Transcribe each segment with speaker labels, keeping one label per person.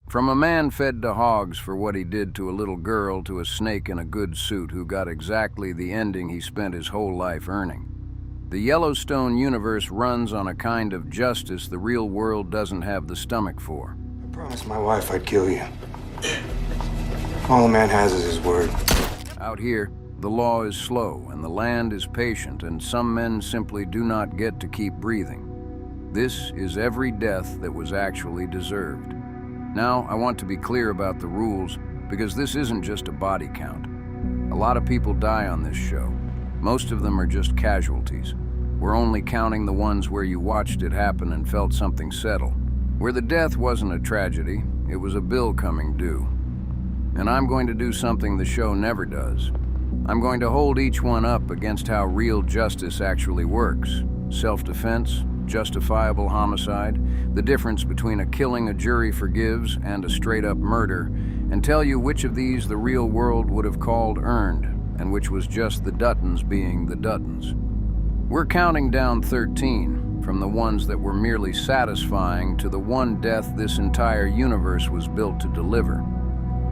Speaker 1: From a man fed to hogs for what he did to a little girl to a snake in a good suit who got exactly the ending he spent his whole life earning. The Yellowstone universe runs on a kind of justice the real world doesn't have the stomach for.
Speaker 2: I promised my wife I'd kill you. All a man has is his word.
Speaker 1: Out here, the law is slow and the land is patient, and some men simply do not get to keep breathing. This is every death that was actually deserved. Now, I want to be clear about the rules, because this isn't just a body count. A lot of people die on this show. Most of them are just casualties. We're only counting the ones where you watched it happen and felt something settle. Where the death wasn't a tragedy, it was a bill coming due. And I'm going to do something the show never does. I'm going to hold each one up against how real justice actually works. Self-defense, justifiable homicide, the difference between a killing a jury forgives and a straight-up murder, and tell you which of these the real world would have called earned, and which was just the Duttons being the Duttons. We're counting down 13, from the ones that were merely satisfying to the one death this entire universe was built to deliver.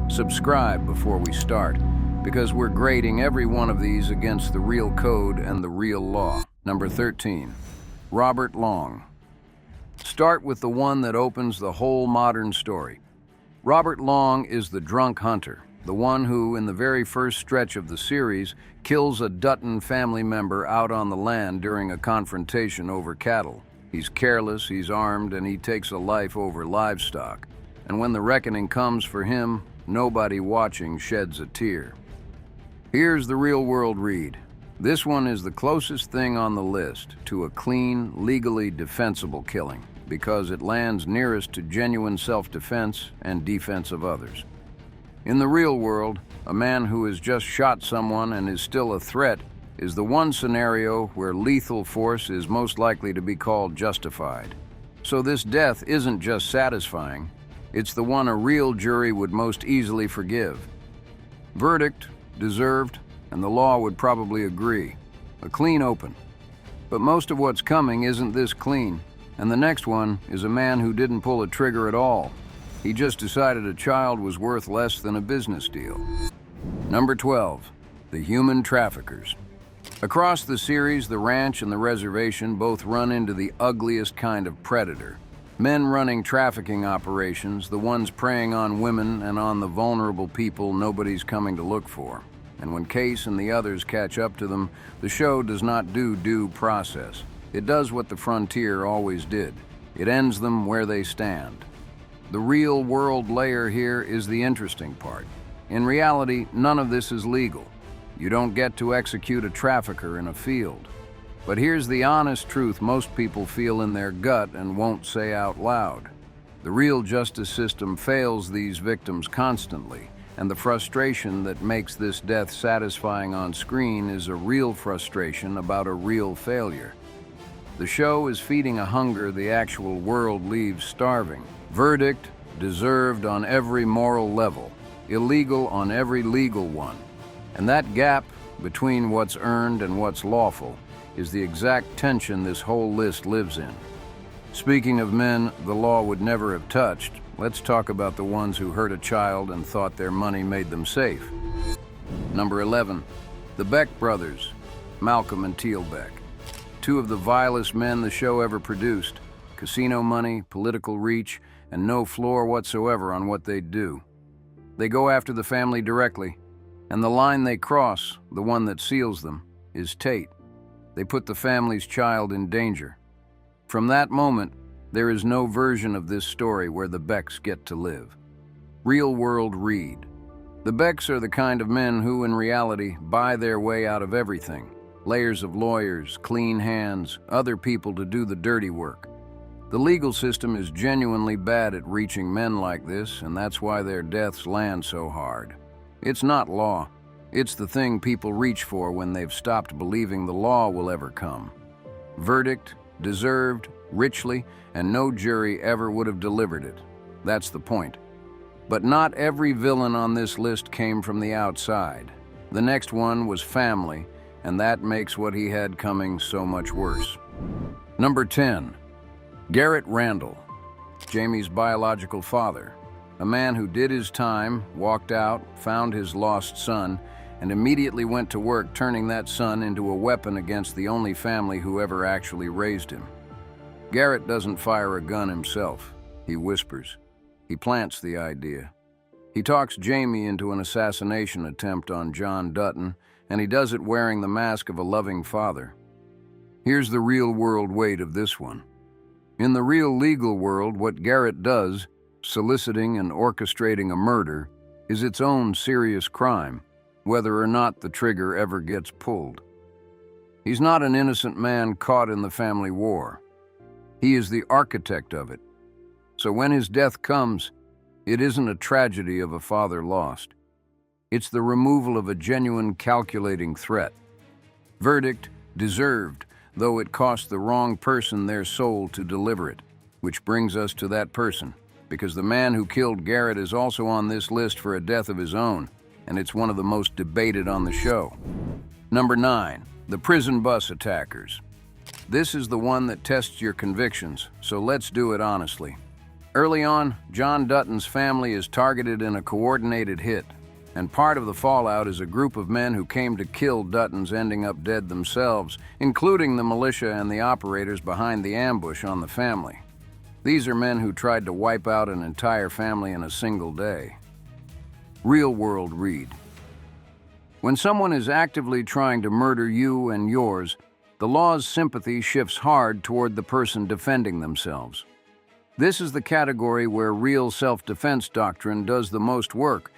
Speaker 1: Subscribe before we start, because we're grading every one of these against the real code and the real law. Number 13. Robert Long. Start with the one that opens the whole modern story. Robert Long is the drunk hunter, the one who, in the very first stretch of the series, kills a Dutton family member out on the land during a confrontation over cattle. He's careless, he's armed, and he takes a life over livestock. And when the reckoning comes for him, nobody watching sheds a tear. Here's the real-world read. This one is the closest thing on the list to a clean, legally defensible killing, because it lands nearest to genuine self-defense and defense of others. In the real world, a man who has just shot someone and is still a threat is the one scenario where lethal force is most likely to be called justified. So this death isn't just satisfying, it's the one a real jury would most easily forgive. Verdict, deserved, and the law would probably agree. A clean open. But most of what's coming isn't this clean, and the next one is a man who didn't pull a trigger at all. He just decided a child was worth less than a business deal. Number 12, the human traffickers. Across the series, the ranch and the reservation both run into the ugliest kind of predator. Men running trafficking operations, the ones preying on women and on the vulnerable people nobody's coming to look for. And when Kayce and the others catch up to them, the show does not do due process. It does what the frontier always did. It ends them where they stand. The real world layer here is the interesting part. In reality, none of this is legal. You don't get to execute a trafficker in a field. But here's the honest truth most people feel in their gut and won't say out loud. The real justice system fails these victims constantly. And the frustration that makes this death satisfying on screen is a real frustration about a real failure. The show is feeding a hunger the actual world leaves starving. Verdict, deserved on every moral level, illegal on every legal one. And that gap between what's earned and what's lawful is the exact tension this whole list lives in. Speaking of men the law would never have touched, let's talk about the ones who hurt a child and thought their money made them safe. Number 11, the Beck Brothers, Malcolm and Teal Beck. Two of the vilest men the show ever produced. Casino money, political reach, and no floor whatsoever on what they'd do. They go after the family directly, and the line they cross, the one that seals them, is Tate. They put the family's child in danger. From that moment, there is no version of this story where the Becks get to live. Real world read. The Becks are the kind of men who, in reality, buy their way out of everything. Layers of lawyers, clean hands, other people to do the dirty work. The legal system is genuinely bad at reaching men like this, and that's why their deaths land so hard. It's not law. It's the thing people reach for when they've stopped believing the law will ever come. Verdict, deserved, richly, and no jury ever would have delivered it. That's the point. But not every villain on this list came from the outside. The next one was family, and that makes what he had coming so much worse. Number 10, Garrett Randall, Jamie's biological father. A man who did his time, walked out, found his lost son, and immediately went to work turning that son into a weapon against the only family who ever actually raised him. Garrett doesn't fire a gun himself. He whispers. He plants the idea. He talks Jamie into an assassination attempt on John Dutton, and he does it wearing the mask of a loving father. Here's the real-world weight of this one. In the real legal world, what Garrett does, soliciting and orchestrating a murder, is its own serious crime, whether or not the trigger ever gets pulled. He's not an innocent man caught in the family war. He is the architect of it. So when his death comes, it isn't a tragedy of a father lost. It's the removal of a genuine calculating threat. Verdict, deserved, though it cost the wrong person their soul to deliver it, which brings us to that person, because the man who killed Garrett is also on this list for a death of his own, and it's one of the most debated on the show. Number 9, the prison bus attackers. This is the one that tests your convictions, so let's do it honestly. Early on, John Dutton's family is targeted in a coordinated hit, and part of the fallout is a group of men who came to kill Duttons ending up dead themselves, including the militia and the operators behind the ambush on the family. These are men who tried to wipe out an entire family in a single day. Real-world read. When someone is actively trying to murder you and yours, the law's sympathy shifts hard toward the person defending themselves. This is the category where real self-defense doctrine does the most work.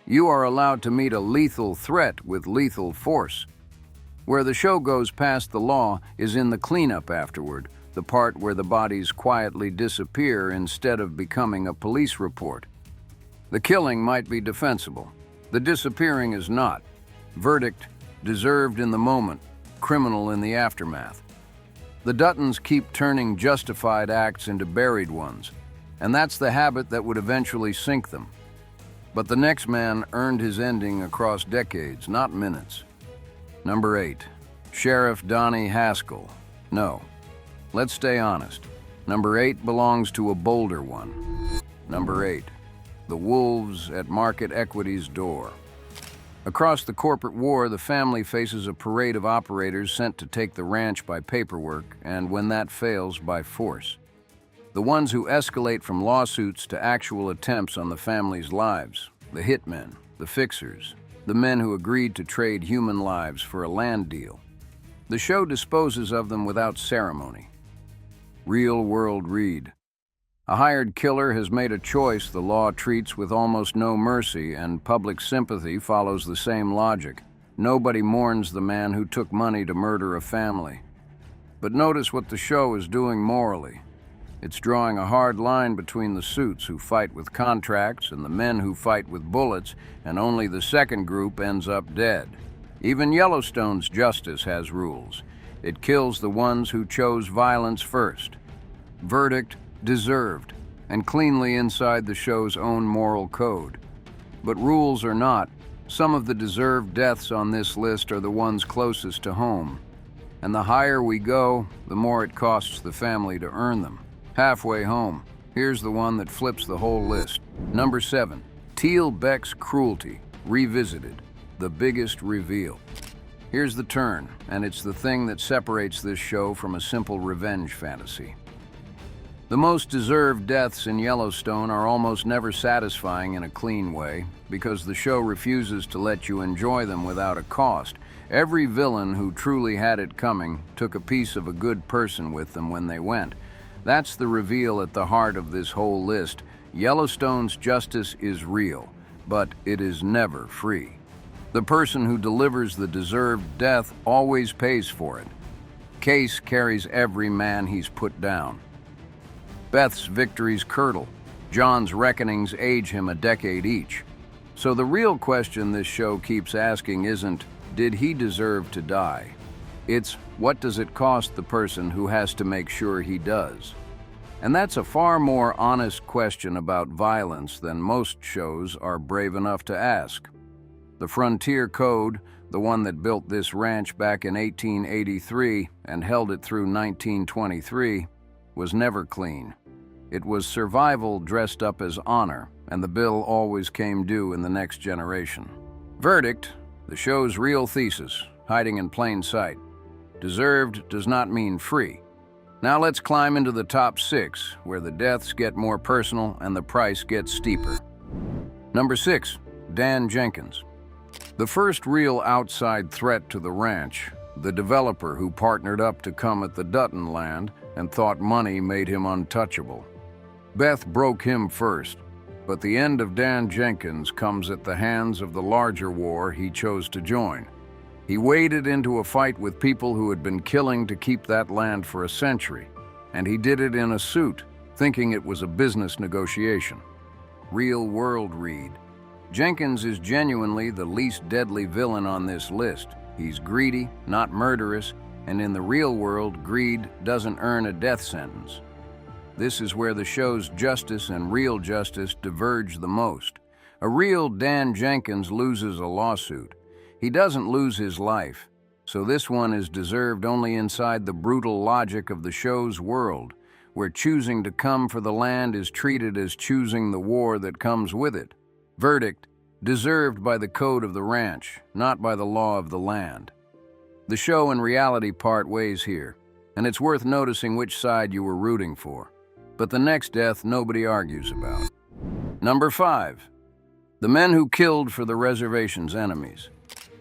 Speaker 1: You are allowed to meet a lethal threat with lethal force. Where the show goes past the law is in the cleanup afterward, the part where the bodies quietly disappear instead of becoming a police report. The killing might be defensible. The disappearing is not. Verdict, deserved in the moment, criminal in the aftermath. The Duttons keep turning justified acts into buried ones, and that's the habit that would eventually sink them. But the next man earned his ending across decades, not minutes. Number 8, Sheriff Donnie Haskell. No. Let's stay honest. Number 8 belongs to a bolder one. Number 8, the wolves at Market Equity's door. Across the corporate war, the family faces a parade of operators sent to take the ranch by paperwork, and when that fails, by force. The ones who escalate from lawsuits to actual attempts on the family's lives, the hitmen, the fixers, the men who agreed to trade human lives for a land deal. The show disposes of them without ceremony. Real-world read. A hired killer has made a choice the law treats with almost no mercy, and public sympathy follows the same logic. Nobody mourns the man who took money to murder a family. But notice what the show is doing morally. It's drawing a hard line between the suits who fight with contracts and the men who fight with bullets, and only the second group ends up dead. Even Yellowstone's justice has rules. It kills the ones who chose violence first. Verdict, deserved, and cleanly inside the show's own moral code. But rules or not, some of the deserved deaths on this list are the ones closest to home. And the higher we go, the more it costs the family to earn them. Halfway home, here's the one that flips the whole list. Number 7, Teal Beck's cruelty, revisited, the biggest reveal. Here's the turn, and it's the thing that separates this show from a simple revenge fantasy. The most deserved deaths in Yellowstone are almost never satisfying in a clean way, because the show refuses to let you enjoy them without a cost. Every villain who truly had it coming took a piece of a good person with them when they went. That's the reveal at the heart of this whole list. Yellowstone's justice is real, but it is never free. The person who delivers the deserved death always pays for it. Kayce carries every man he's put down. Beth's victories curdle. John's reckonings age him a decade each. So the real question this show keeps asking isn't, did he deserve to die? It's, what does it cost the person who has to make sure he does? And that's a far more honest question about violence than most shows are brave enough to ask. The Frontier Code, the one that built this ranch back in 1883 and held it through 1923, was never clean. It was survival dressed up as honor, and the bill always came due in the next generation. Verdict: the show's real thesis, hiding in plain sight. Deserved does not mean free. Now let's climb into the top 6, where the deaths get more personal and the price gets steeper. Number 6, Dan Jenkins. The first real outside threat to the ranch, the developer who partnered up to come at the Dutton land and thought money made him untouchable. Beth broke him first, but the end of Dan Jenkins comes at the hands of the larger war he chose to join. He waded into a fight with people who had been killing to keep that land for a century, and he did it in a suit, thinking it was a business negotiation. Real world read. Jenkins is genuinely the least deadly villain on this list. He's greedy, not murderous, and in the real world, greed doesn't earn a death sentence. This is where the show's justice and real justice diverge the most. A real Dan Jenkins loses a lawsuit. He doesn't lose his life, so this one is deserved only inside the brutal logic of the show's world, where choosing to come for the land is treated as choosing the war that comes with it. Verdict: deserved by the code of the ranch, not by the law of the land. The show and reality part ways here, and it's worth noticing which side you were rooting for. But the next death nobody argues about. Number 5. The men who killed for the reservation's enemies.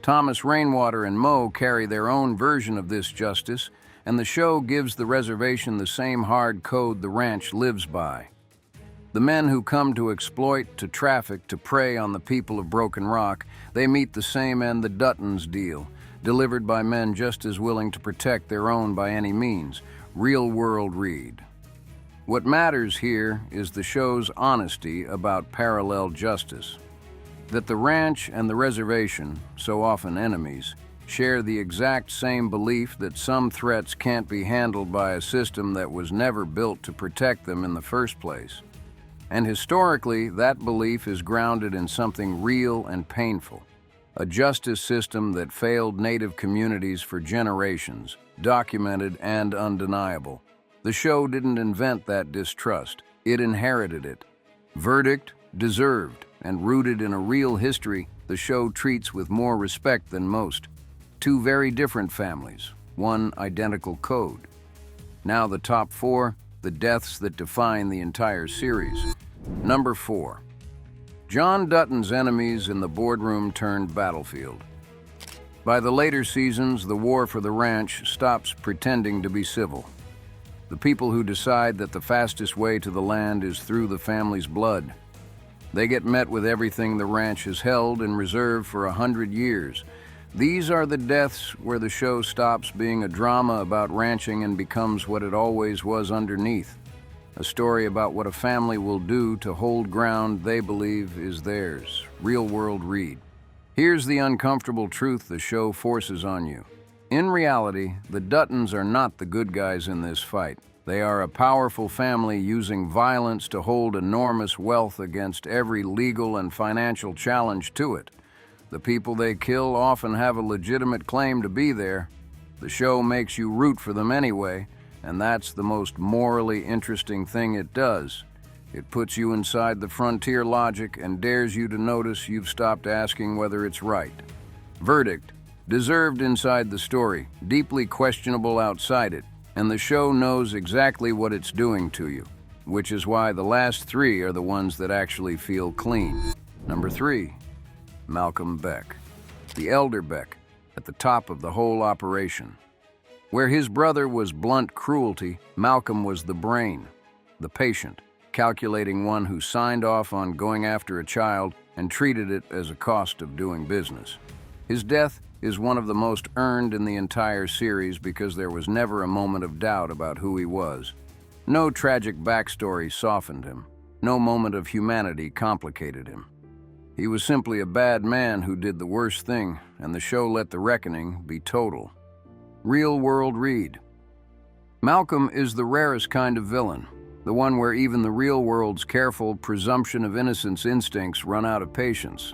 Speaker 1: Thomas Rainwater and Moe carry their own version of this justice, and the show gives the reservation the same hard code the ranch lives by. The men who come to exploit, to traffic, to prey on the people of Broken Rock, they meet the same end the Duttons deal, delivered by men just as willing to protect their own by any means. Real world read. What matters here is the show's honesty about parallel justice. That the ranch and the reservation, so often enemies, share the exact same belief that some threats can't be handled by a system that was never built to protect them in the first place. And historically, that belief is grounded in something real and painful. A justice system that failed Native communities for generations, documented and undeniable. The show didn't invent that distrust, it inherited it. Verdict: deserved, and rooted in a real history the show treats with more respect than most. Two very different families, one identical code. Now the top 4, the deaths that define the entire series. Number 4. John Dutton's enemies in the boardroom turned battlefield. By the later seasons, the war for the ranch stops pretending to be civil. The people who decide that the fastest way to the land is through the family's blood. They get met with everything the ranch has held in reserve for 100 years. These are the deaths where the show stops being a drama about ranching and becomes what it always was underneath. A story about what a family will do to hold ground they believe is theirs. Real world read. Here's the uncomfortable truth the show forces on you. In reality, the Duttons are not the good guys in this fight. They are a powerful family using violence to hold enormous wealth against every legal and financial challenge to it. The people they kill often have a legitimate claim to be there. The show makes you root for them anyway, and that's the most morally interesting thing it does. It puts you inside the frontier logic and dares you to notice you've stopped asking whether it's right. Verdict: deserved inside the story, deeply questionable outside it. And the show knows exactly what it's doing to you, which is why the last 3 are the ones that actually feel clean. Number 3, Malcolm Beck. The elder Beck, at the top of the whole operation. Where his brother was blunt cruelty, Malcolm was the brain, the patient, calculating one who signed off on going after a child and treated it as a cost of doing business. His death is one of the most earned in the entire series because there was never a moment of doubt about who he was. No tragic backstory softened him. No moment of humanity complicated him. He was simply a bad man who did the worst thing, and the show let the reckoning be total. Real world read. Malcolm is the rarest kind of villain, the one where even the real world's careful presumption of innocence instincts run out of patience.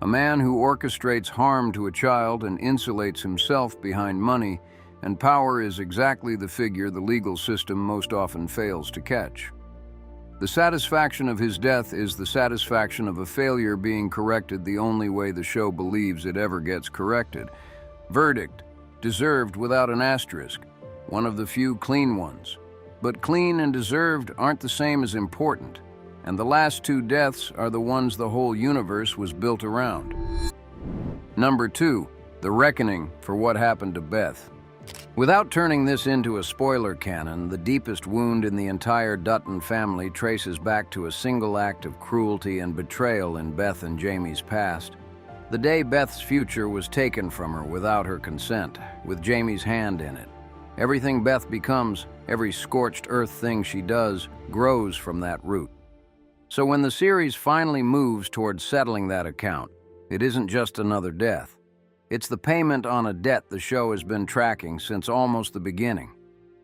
Speaker 1: A man who orchestrates harm to a child and insulates himself behind money and power is exactly the figure the legal system most often fails to catch. The satisfaction of his death is the satisfaction of a failure being corrected the only way the show believes it ever gets corrected. Verdict: deserved without an asterisk, one of the few clean ones. But clean and deserved aren't the same as important, and the last two deaths are the ones the whole universe was built around. Number 2, the reckoning for what happened to Beth. Without turning this into a spoiler canon, the deepest wound in the entire Dutton family traces back to a single act of cruelty and betrayal in Beth and Jamie's past. The day Beth's future was taken from her without her consent, with Jamie's hand in it. Everything Beth becomes, every scorched earth thing she does, grows from that root. So when the series finally moves towards settling that account, it isn't just another death. It's the payment on a debt the show has been tracking since almost the beginning.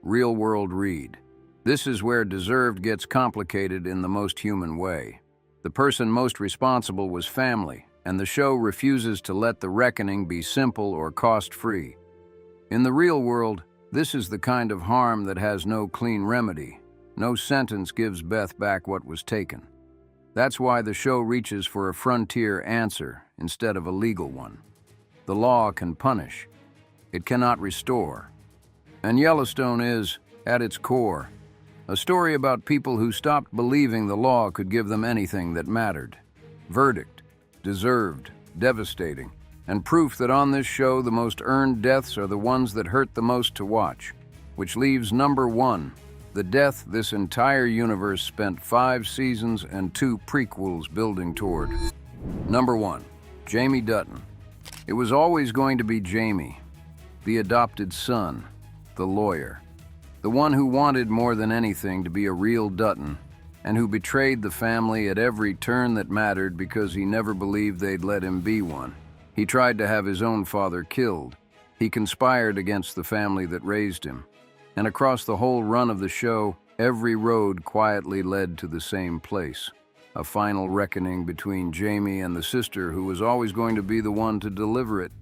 Speaker 1: Real-world read. This is where deserved gets complicated in the most human way. The person most responsible was family, and the show refuses to let the reckoning be simple or cost-free. In the real world, this is the kind of harm that has no clean remedy. No sentence gives Beth back what was taken. That's why the show reaches for a frontier answer instead of a legal one. The law can punish. It cannot restore. And Yellowstone is, at its core, a story about people who stopped believing the law could give them anything that mattered. Verdict: deserved, devastating, and proof that on this show the most earned deaths are the ones that hurt the most to watch. Which leaves number 1, the death this entire universe spent 5 seasons and 2 prequels building toward. Number 1, Jamie Dutton. It was always going to be Jamie, the adopted son, the lawyer, the one who wanted more than anything to be a real Dutton, and who betrayed the family at every turn that mattered because he never believed they'd let him be one. He tried to have his own father killed. He conspired against the family that raised him. And across the whole run of the show, every road quietly led to the same place. A final reckoning between Jamie and the sister who was always going to be the one to deliver it.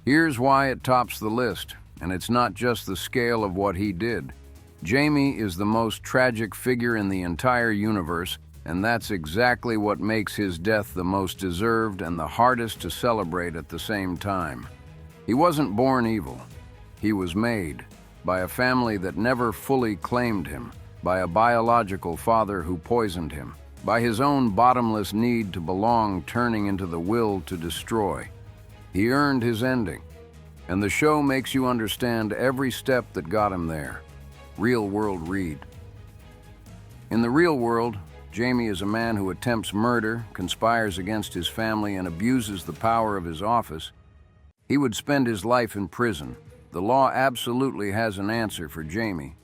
Speaker 1: Here's why it tops the list, and it's not just the scale of what he did. Jamie is the most tragic figure in the entire universe, and that's exactly what makes his death the most deserved and the hardest to celebrate at the same time. He wasn't born evil. He was made by a family that never fully claimed him, by a biological father who poisoned him, by his own bottomless need to belong turning into the will to destroy. He earned his ending, and the show makes you understand every step that got him there. Real-world read. In the real world, Jamie is a man who attempts murder, conspires against his family, and abuses the power of his office. He would spend his life in prison. The law absolutely has an answer for Jamie.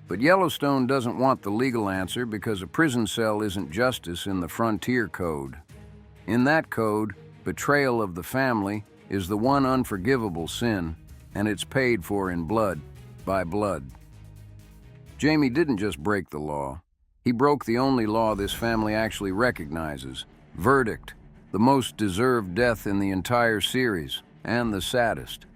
Speaker 1: But Yellowstone doesn't want the legal answer because a prison cell isn't justice in the Frontier Code. In that code, betrayal of the family is the one unforgivable sin, and it's paid for in blood, by blood. Jamie didn't just break the law. He broke the only law this family actually recognizes. Verdict: the most deserved death in the entire series, and the saddest.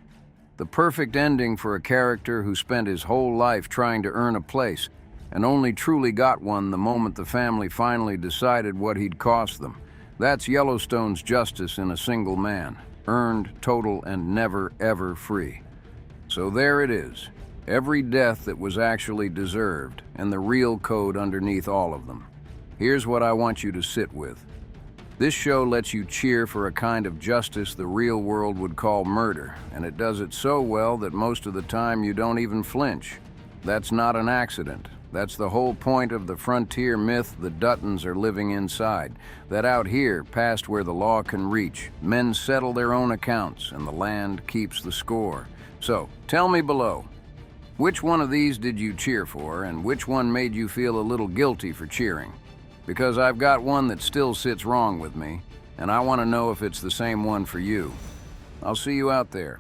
Speaker 1: The perfect ending for a character who spent his whole life trying to earn a place, and only truly got one the moment the family finally decided what he'd cost them. That's Yellowstone's justice in a single man, earned, total, and never, ever free. So there it is, every death that was actually deserved, and the real code underneath all of them. Here's what I want you to sit with. This show lets you cheer for a kind of justice the real world would call murder, and it does it so well that most of the time you don't even flinch. That's not an accident. That's the whole point of the frontier myth the Duttons are living inside, that out here, past where the law can reach, men settle their own accounts and the land keeps the score. So, tell me below, which one of these did you cheer for, and which one made you feel a little guilty for cheering? Because I've got one that still sits wrong with me, and I want to know if it's the same one for you. I'll see you out there.